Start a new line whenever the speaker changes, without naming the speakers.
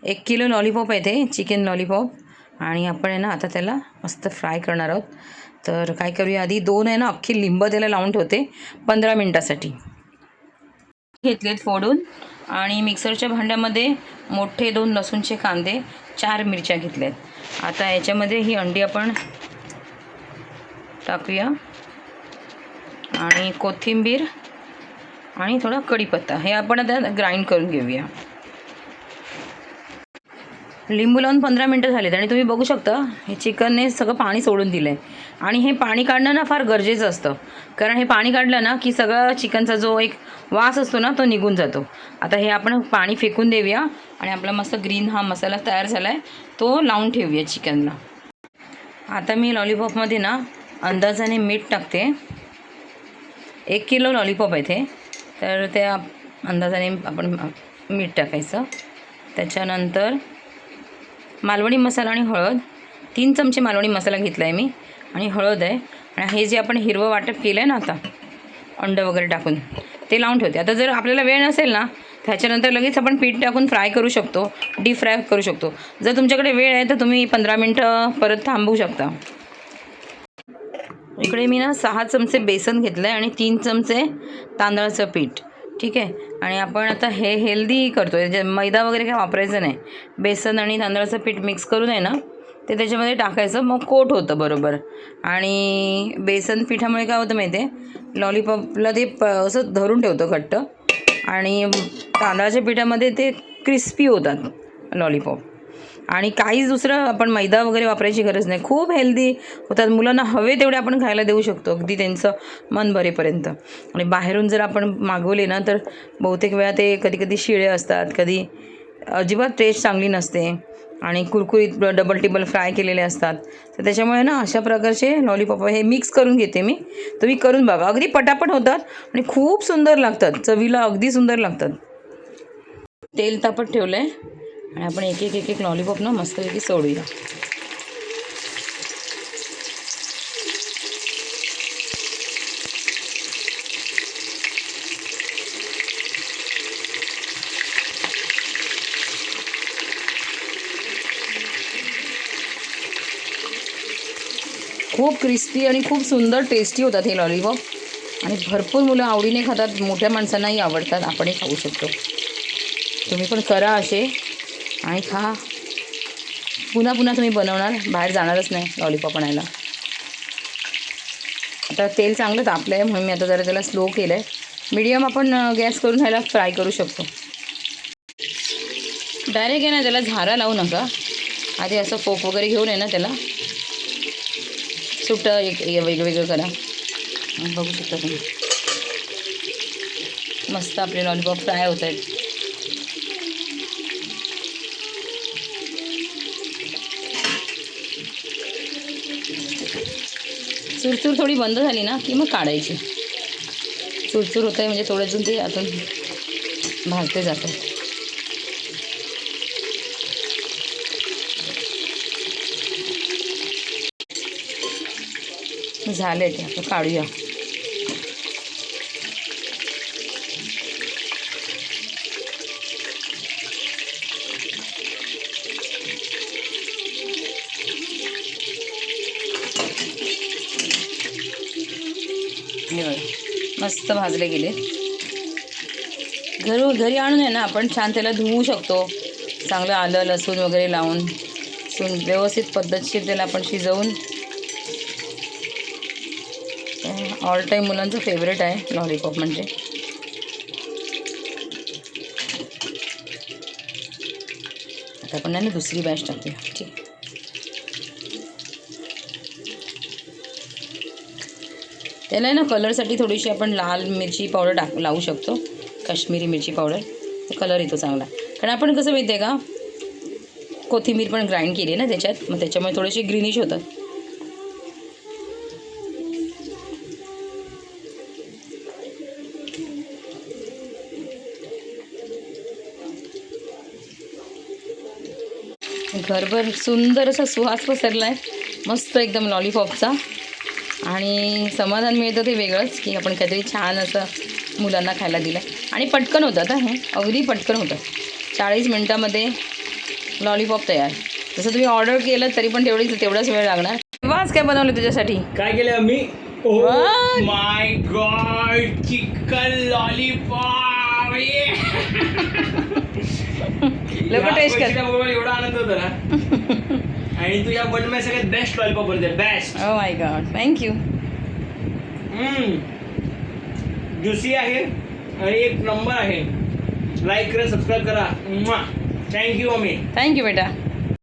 1 kilo lollipop आहे ते chicken lollipop आणि आपण आहे ना आता त्याला मस्त फ्राय करणार आहोत. तर काय करूया आधी 2 आहे ना अख्खी लिंब त्याला लावून ठेवते 15 मिनटासाठी. घेतलेत फोडून आणि मिक्सरच्या भांड्यामध्ये मोठे 2 लसूणचे कांदे 4 मिरच्या घेतल्यात. आता याच्यामध्ये ही अंडी आपण टाकूया आणि कोथिंबीर आणि थोडा कढीपत्ता हे आपण आता ग्राइंड करून घेऊया. लिंबू लावून 15 मिनटं झालेत आणि तुम्ही बघू शकता हे चिकनने सगळं पाणी सोडून दिलं आहे. आणि हे पाणी काढणं ना फार गरजेचं असतं, कारण हे पाणी काढलं ना की सगळा चिकनचा जो एक वास असतो ना तो निघून जातो. आता हे आपण पाणी फेकून देऊया आणि आपला मस्त ग्रीन हा मसाला तयार झाला आहे तो लावून ठेवूया चिकनला. आता मी लॉलीपॉपमध्ये ना अंदाजाने मीठ टाकते. 1 किलो लॉलीपॉप आहे ते, तर त्या अंदाजाने आपण मीठ टाकायचं. त्याच्यानंतर मालवणी मसाला आणि हळद 3 चमचे मालवणी मसाला घेतला आहे मी आणि हळद आहे. आणि हे जे आपण हिरवं वाटप केलं आहे ना आता अंडं वगैरे टाकून ते लावून ठेवते. आता जर आपल्याला वेळ नसेल ना त्याच्यानंतर लगेच आपण पीठ टाकून फ्राय करू शकतो, डीप फ्राय करू शकतो. जर तुमच्याकडे वेळ आहे तर तुम्ही 15 मिनटं परत थांबवू शकता. इकडे मी ना 6 चमचे बेसन घेतलं आहे आणि 3 चमचे तांदळाचं पीठ. ठीक आहे. आणि आपण आता हे हेल्दी करतो आहे, मैदा वगैरे काय वापरायचं नाही. बेसन आणि तांदळाचं पीठ मिक्स करून आहे ना ते त्याच्यामध्ये टाकायचं, मग कोट होतं बरोबर. आणि बेसन पिठामुळे काय होतं माहिती आहे, लॉलीपॉपला ते असं धरून ठेवतं घट्ट आणि तांदळाच्या पिठामध्ये ते क्रिस्पी होतात लॉलीपॉप. आणि काहीच दुसरं आपण मैदा वगैरे वापरायची गरज नाही. खूप हेल्दी होतात, मुलांना हवे तेवढे आपण खायला देऊ शकतो अगदी त्यांचं मन भरेपर्यंत. आणि बाहेरून जर आपण मागवले ना तर बहुतेक वेळा ते कधी कधी शिळे असतात, कधी अजिबात टेस्ट चांगली नसते आणि कुरकुरीत डबल टिबल फ्राय केलेले असतात. तर त्याच्यामुळे ना अशा प्रकारचे लॉलीपॉप हे मिक्स करून घेते मी. तुम्ही करून बघा, अगदी पटापट होतात आणि खूप सुंदर लागतात, चवीला अगदी सुंदर लागतात. तेल तापत ठेवलं आहे आणि आपण एक एक लॉलीपॉप ना मस्तपैकी सोडूया. खूप क्रिस्पी आणि खूप सुंदर टेस्टी होतात हे लॉलीपॉप आणि भरपूर मुलं आवडीने खातात. मोठ्या माणसांनाही आवडतात, आपणही खाऊ शकतो. तुम्ही पण करा असे आणि खा. पुन्हा पुन्हा तुम्ही बनवणार, बाहेर जाणारच नाही लॉलीपॉप आणायला. आता तेल चांगलं तापलं आहे म्हणून मी आता जरा त्याला स्लो केलं आहे. मीडियम आपण गॅस करून ह्याला फ्राय करू शकतो. डायरेक्ट आहे ना त्याला झारा लावू नका, आधी असं फोक वगैरे घेऊन आहे ना त्याला सुट्टं एक वेगवेगळं करा. बघू शकता तुम्ही मस्त आपले लॉलीपॉप फ्राय होत आहेत. चुरचूर थोडी बंद झाली ना की मग काढायची. चुरचूर होत आहे म्हणजे थोडं अजून ते आतून भाजते जातं. झाले ते आता काढूया. हे बघा मस्त भाजले गेले. घरी आणून आहे ना आपण छान त्याला धुवू शकतो, चांगलं आलं लसूण वगैरे लावून व्यवस्थित पद्धतशीर त्याला आपण शिजवून. ऑल टाईम मुलांचं फेवरेट आहे लॉलीपॉप म्हणजे. आता आपण ना दुसरी बॅच टाकूया. ठीक, त्याला ना कलरसाठी थोडीशी आपण लाल मिरची पावडर लावू शकतो, काश्मीरी मिरची पावडर. कलर येतो चांगला, कारण आपण कसं माहिती आहे का कोथिंबीर पण ग्राइंड केली ना त्याच्यात, मग त्याच्यामुळे थोडेसे ग्रीनिश होतात. घरभर सुंदर असा सुवास पसरला आहे मस्त एकदम लॉलीपॉपचा. आणि समाधान मिळतं ते वेगळंच की आपण काहीतरी छान असं मुलांना खायला दिलं. आणि पटकन होतात, हे अगदी पटकन होतं. 40 मिनिटामध्ये लॉलीपॉप तयार. जसं तुम्ही ऑर्डर केलं तरी पण तेवढाच वेळ लागणार. आज काय बनवलं तुझ्यासाठी?
काय केलं मी?
What?
My God, chicken lollipop.
लोक टेस्ट कर.
एवढा आनंद होता ना. आणि तू या बर्थ सगळ्यात बेस्ट लॉलीपॉप बनते. Best.
Oh my God, thank you.
Juicy आहे आणि एक नंबर आहे. लाईक करा, सबस्क्राईब करा. Thank you mummy.
थँक्यू बेटा.